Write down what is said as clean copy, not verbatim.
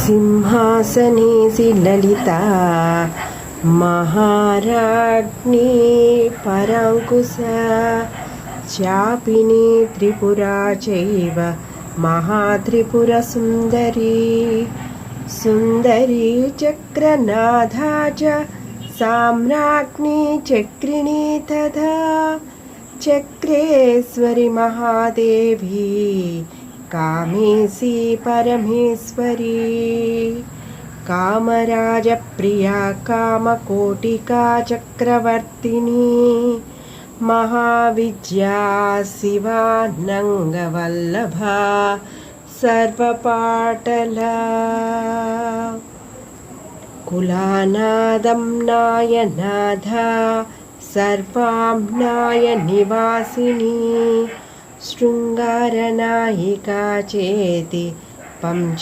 सिंहासनेऽसि ललिता महाराज्ञी पराङ्कुशा चापिनी त्रिपुरा चैव महात्रिपुरसुन्दरी सुन्दरी चक्रनाथा च साम्राज्ञी चक्रिणी तथा चक्रेश्वरी महादेवी कामेशी परमेश्वरी कामराजप्रिया कामकोटिका चक्रवर्तिनी महाविद्या शिवानङ्गवल्लभा सर्वपाटला कुलानादं नायनाथा सर्वाम्नाय निवासिनी शृङ्गारनायिका चेति पंच